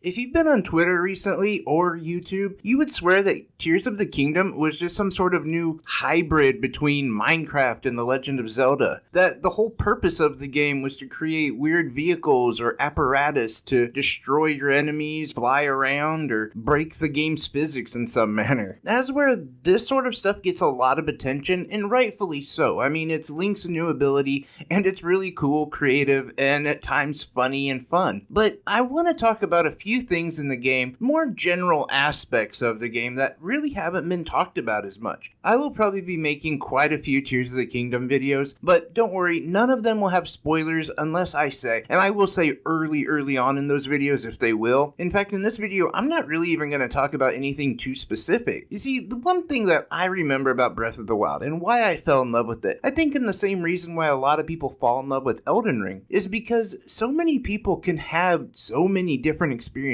If you've been on Twitter recently or YouTube, you would swear that Tears of the Kingdom was just some sort of new hybrid between Minecraft and The Legend of Zelda. That the whole purpose of the game was to create weird vehicles or apparatus to destroy your enemies, fly around, or break the game's physics in some manner. That's where this sort of stuff gets a lot of attention, and rightfully so. I mean, it's Link's new ability, and it's really cool, creative, and at times funny and fun. But I want to talk about a few things in the game, more general aspects of the game that really haven't been talked about as much. I will probably be making quite a few Tears of the Kingdom videos, but don't worry, none of them will have spoilers unless I say, and I will say early on in those videos if they will. In fact, in this video, I'm not really even going to talk about anything too specific. You see, the one thing that I remember about Breath of the Wild and why I fell in love with it, I think in the same reason why a lot of people fall in love with Elden Ring, is because so many people can have so many different experiences.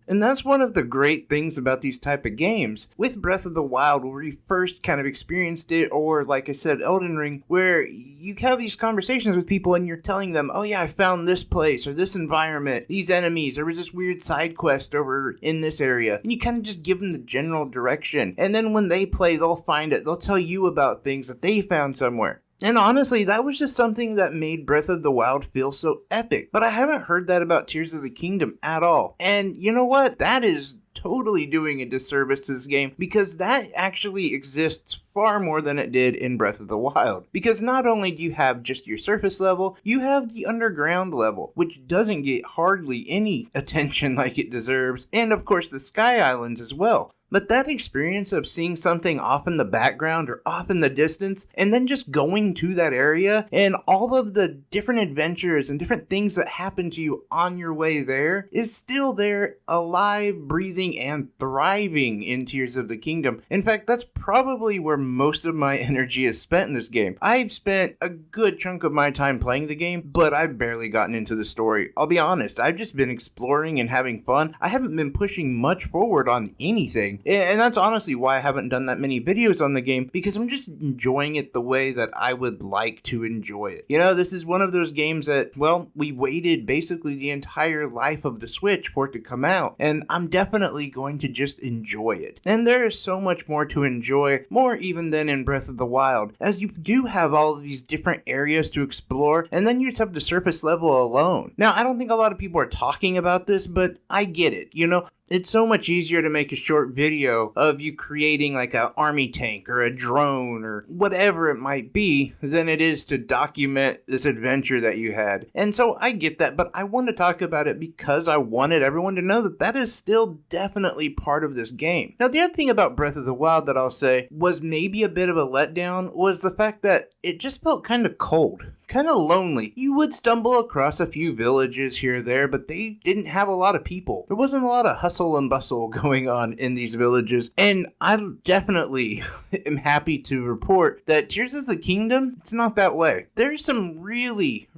And that's one of the great things about these type of games. With Breath of the Wild, where you first kind of experienced it, or like I said, Elden Ring, where you have these conversations with people and you're telling them, oh yeah, I found this place, or this environment, these enemies, there was this weird side quest over in this area. And you kind of just give them the general direction. And then when they play, they'll find it. They'll tell you about things that they found somewhere. And honestly, that was just something that made Breath of the Wild feel so epic. But I haven't heard that about Tears of the Kingdom at all. And you know what? That is totally doing a disservice to this game, because that actually exists far more than it did in Breath of the Wild. Because not only do you have just your surface level, you have the underground level, which doesn't get hardly any attention like it deserves. And of course the Sky Islands as well. But that experience of seeing something off in the background or off in the distance, and then just going to that area, and all of the different adventures and different things that happen to you on your way there, is still there, alive, breathing, and thriving in Tears of the Kingdom. In fact, that's probably where most of my energy is spent in this game. I've spent a good chunk of my time playing the game, but I've barely gotten into the story. I'll be honest, I've just been exploring and having fun. I haven't been pushing much forward on anything. And that's honestly why I haven't done that many videos on the game, because I'm just enjoying it the way that I would like to enjoy it. You know, this is one of those games that, well, we waited basically the entire life of the Switch for it to come out, and I'm definitely going to just enjoy it. And there is so much more to enjoy, more even than in Breath of the Wild, as you do have all of these different areas to explore, and then you just have the surface level alone. Now, I don't think a lot of people are talking about this, but I get it, you know? It's so much easier to make a short video of you creating like an army tank or a drone or whatever it might be than it is to document this adventure that you had. And so I get that, but I want to talk about it because I wanted everyone to know that that is still definitely part of this game. Now, the other thing about Breath of the Wild that I'll say was maybe a bit of a letdown was the fact that it just felt kind of cold. Kind of lonely. You would stumble across a few villages here or there, but they didn't have a lot of people. There wasn't a lot of hustle and bustle going on in these villages, and I definitely am happy to report that Tears of the Kingdom, it's not that way. There's some really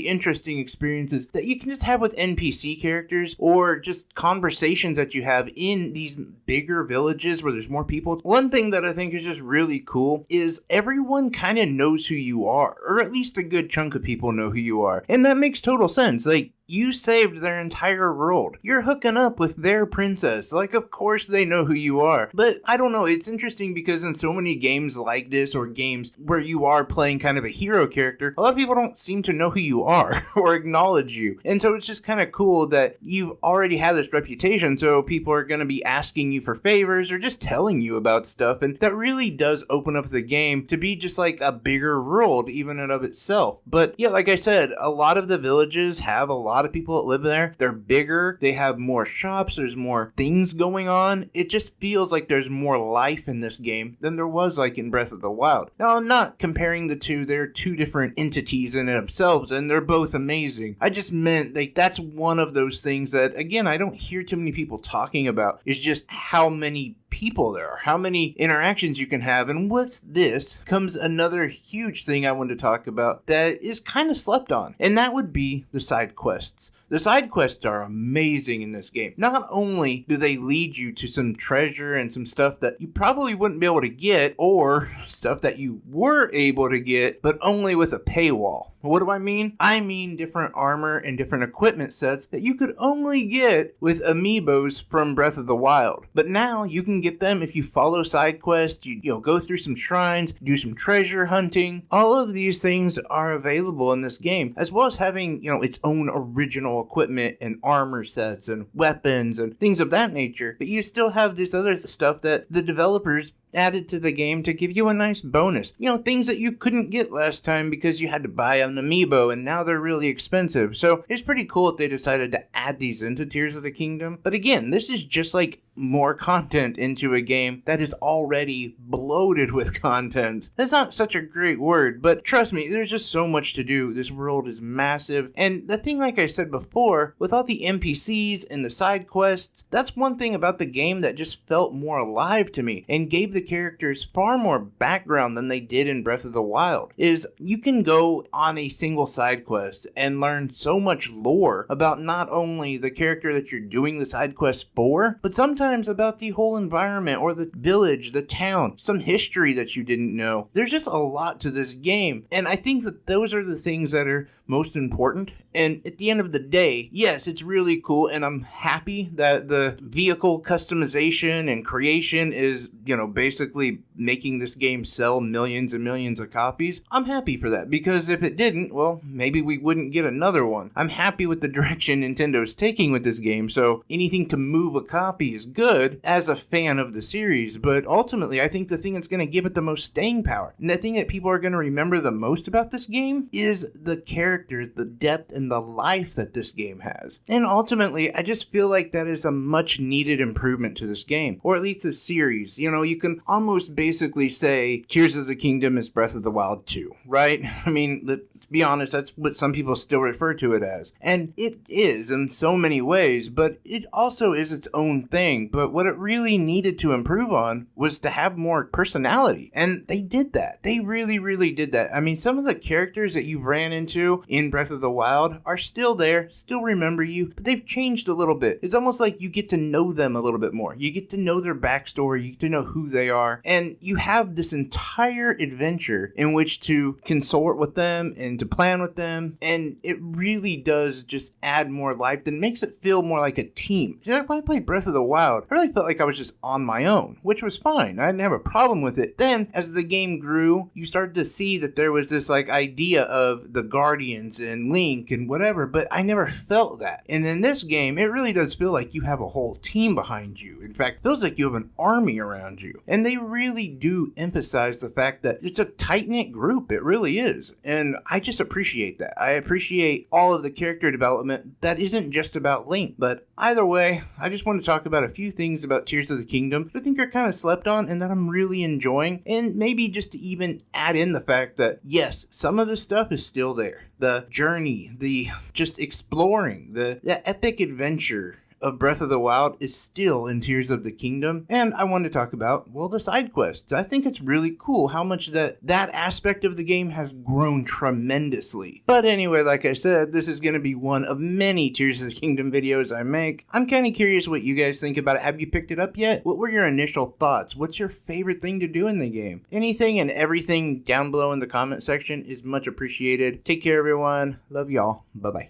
interesting experiences that you can just have with NPC characters, or just conversations that you have in these bigger villages where there's more people. One thing that I think is just really cool is everyone kind of knows who you are, or at least a good chunk of people know who you are. And that makes total sense. Like, you saved their entire world. You're hooking up with their princess. Like, of course they know who you are. But I don't know, it's interesting because in so many games like this, or games where you are playing kind of a hero character, a lot of people don't seem to know who you are or acknowledge you. And so it's just kind of cool that you've already had this reputation, so people are going to be asking you for favors or just telling you about stuff. And that really does open up the game to be just like a bigger world even in of itself. But yeah, like I said, a lot of the villages have a lot of people that live there. They're bigger, they have more shops, there's more things going on. It just feels like there's more life in this game than there was like in Breath of the Wild. Now, I'm not comparing the two. They're two different entities in themselves, and they're both amazing. I just meant like that's one of those things that, again, I don't hear too many people talking about, is just how many people there are, how many interactions you can have. And with this comes another huge thing I wanted to talk about that is kind of slept on, and that would be the side quests. The side quests are amazing in this game. Not only do they lead you to some treasure and some stuff that you probably wouldn't be able to get, or stuff that you were able to get, but only with a paywall. What do I mean? I mean different armor and different equipment sets that you could only get with amiibos from Breath of the Wild. But now you can get them if you follow side quests, you go through some shrines, do some treasure hunting. All of these things are available in this game, as well as having, its own original equipment and armor sets and weapons and things of that nature. But you still have this other stuff that the developers added to the game to give you a nice bonus. Things that you couldn't get last time because you had to buy an amiibo and now they're really expensive. So it's pretty cool that they decided to add these into Tears of the Kingdom. But again, this is just like more content into a game that is already bloated with content. That's not such a great word, but trust me, there's just so much to do. This world is massive. And the thing, like I said before, with all the NPCs and the side quests, that's one thing about the game that just felt more alive to me and gave the characters far more background than they did in Breath of the Wild. Is you can go on a single side quest and learn so much lore about not only the character that you're doing the side quest for, but sometimes about the whole environment or the village, the town, some history that you didn't know. There's just a lot to this game, and I think that those are the things that are most important. And at the end of the day, yes, it's really cool, and I'm happy that the vehicle customization and creation is, basically making this game sell millions and millions of copies. I'm happy for that, because if it didn't, well, maybe we wouldn't get another one. I'm happy with the direction Nintendo's taking with this game, so anything to move a copy is good as a fan of the series, but ultimately, I think the thing that's going to give it the most staying power, and the thing that people are going to remember the most about this game, is the characters, the depth, and the life that this game has. And ultimately, I just feel like that is a much needed improvement to this game, or at least the series. You can almost basically say Tears of the Kingdom is Breath of the Wild 2, right? I mean, let's be honest, that's what some people still refer to it as. And it is in so many ways, but it also is its own thing. But what it really needed to improve on was to have more personality. And they did that. They really, really did that. I mean, some of the characters that you've ran into in Breath of the Wild are still there, still remember you, but they've changed a little bit. It's almost like you get to know them a little bit more. You get to know their backstory, you get to know who they are, and you have this entire adventure in which to consort with them and to plan with them, and it really does just add more life and makes it feel more like a team. See, when I played Breath of the Wild, I really felt like I was just on my own, which was fine. I didn't have a problem with it. Then, as the game grew, you started to see that there was this idea of the Guardians and Link and whatever, but I never felt that. And in this game, it really does feel like you have a whole team behind you. In fact, it feels like you have an army around you. And they really do emphasize the fact that it's a tight-knit group. It really is. And I just appreciate that. I appreciate all of the character development that isn't just about Link. But either way, I just want to talk about a few things about Tears of the Kingdom that I think are kind of slept on and that I'm really enjoying. And maybe just to even add in the fact that, yes, some of the stuff is still there. The journey, the just exploring, the epic adventure of Breath of the Wild is still in Tears of the Kingdom. And I want to talk about, the side quests. I think it's really cool how much that aspect of the game has grown tremendously. But anyway, like I said, this is going to be one of many Tears of the Kingdom videos I make. I'm kind of curious what you guys think about it. Have you picked it up yet? What were your initial thoughts? What's your favorite thing to do in the game? Anything and everything down below in the comment section is much appreciated. Take care, everyone. Love y'all. Bye-bye.